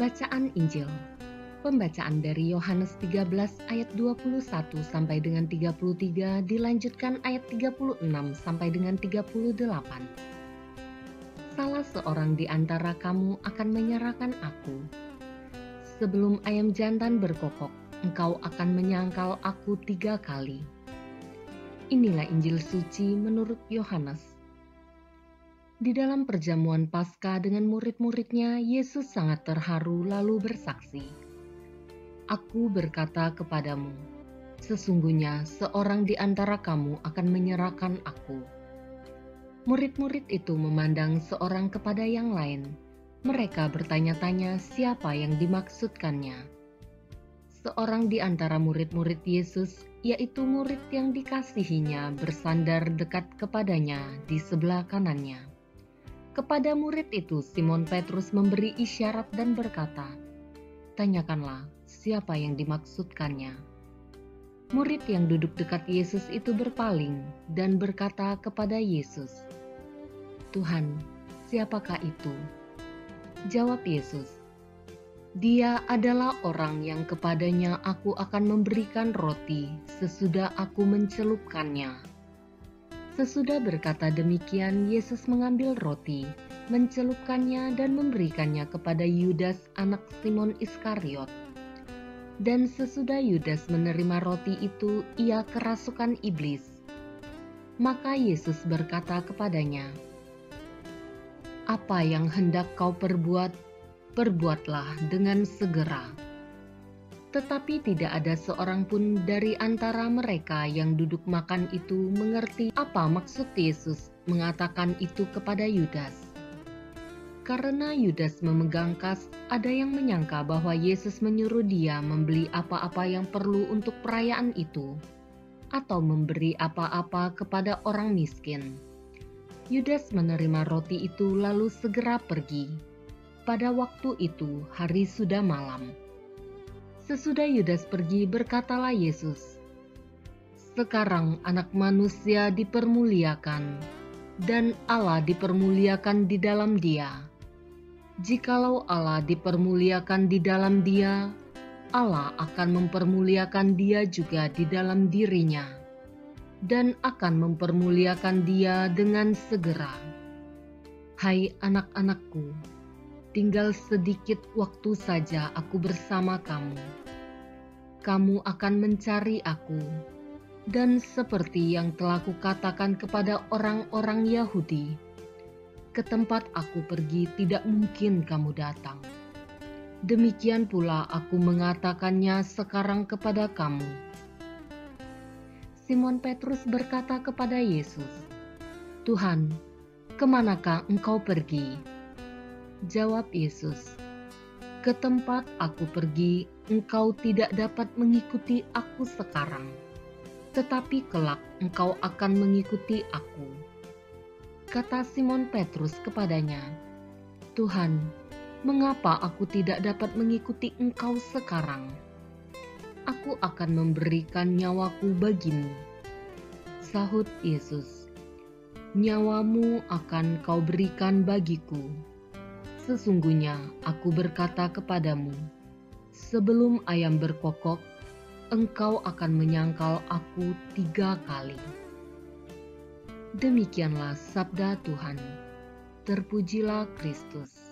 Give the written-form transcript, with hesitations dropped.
Bacaan Injil. Pembacaan dari Yohanes 13 ayat 21 sampai dengan 33 dilanjutkan ayat 36 sampai dengan 38. Salah seorang di antara kamu akan menyerahkan aku. Sebelum ayam jantan berkokok, engkau akan menyangkal aku 3 kali. Inilah Injil suci menurut Yohanes. Di dalam perjamuan Paskah dengan murid-muridnya, Yesus sangat terharu lalu bersaksi, "Aku berkata kepadamu, sesungguhnya seorang di antara kamu akan menyerahkan aku." Murid-murid itu memandang seorang kepada yang lain. Mereka bertanya-tanya siapa yang dimaksudkannya. Seorang di antara murid-murid Yesus, yaitu murid yang dikasihinya, bersandar dekat kepadanya di sebelah kanannya. Kepada murid itu, Simon Petrus memberi isyarat dan berkata, "Tanyakanlah siapa yang dimaksudkannya." Murid yang duduk dekat Yesus itu berpaling dan berkata kepada Yesus, "Tuhan, siapakah itu?" Jawab Yesus, "Dia adalah orang yang kepadanya aku akan memberikan roti sesudah aku mencelupkannya." Sesudah berkata demikian, Yesus mengambil roti, mencelupkannya dan memberikannya kepada Yudas anak Simon Iskariot. Dan sesudah Yudas menerima roti itu, ia kerasukan iblis. Maka Yesus berkata kepadanya, "Apa yang hendak kau perbuat, perbuatlah dengan segera." Tetapi tidak ada seorang pun dari antara mereka yang duduk makan itu mengerti apa maksud Yesus mengatakan itu kepada Yudas. Karena Yudas memegang kas, ada yang menyangka bahwa Yesus menyuruh dia membeli apa-apa yang perlu untuk perayaan itu, atau memberi apa-apa kepada orang miskin. Yudas menerima roti itu lalu segera pergi. Pada waktu itu hari sudah malam. Sesudah Yudas pergi, berkatalah Yesus, "Sekarang Anak Manusia dipermuliakan, dan Allah dipermuliakan di dalam Dia. Jikalau Allah dipermuliakan di dalam Dia, Allah akan mempermuliakan Dia juga di dalam dirinya, dan akan mempermuliakan Dia dengan segera. Hai anak-anakku, tinggal sedikit waktu saja aku bersama kamu. Kamu akan mencari aku, dan seperti yang telah kukatakan kepada orang-orang Yahudi, ke tempat aku pergi tidak mungkin kamu datang. Demikian pula aku mengatakannya sekarang kepada kamu." Simon Petrus berkata kepada Yesus, "Tuhan, kemanakah engkau pergi?" Jawab Yesus, "Ke tempat aku pergi, engkau tidak dapat mengikuti aku sekarang, tetapi kelak engkau akan mengikuti aku." Kata Simon Petrus kepadanya, "Tuhan, mengapa aku tidak dapat mengikuti engkau sekarang? Aku akan memberikan nyawaku bagimu." Sahut Yesus, "Nyawamu akan kau berikan bagiku. Sesungguhnya aku berkata kepadamu, sebelum ayam berkokok, engkau akan menyangkal aku 3 kali." Demikianlah sabda Tuhan. Terpujilah Kristus.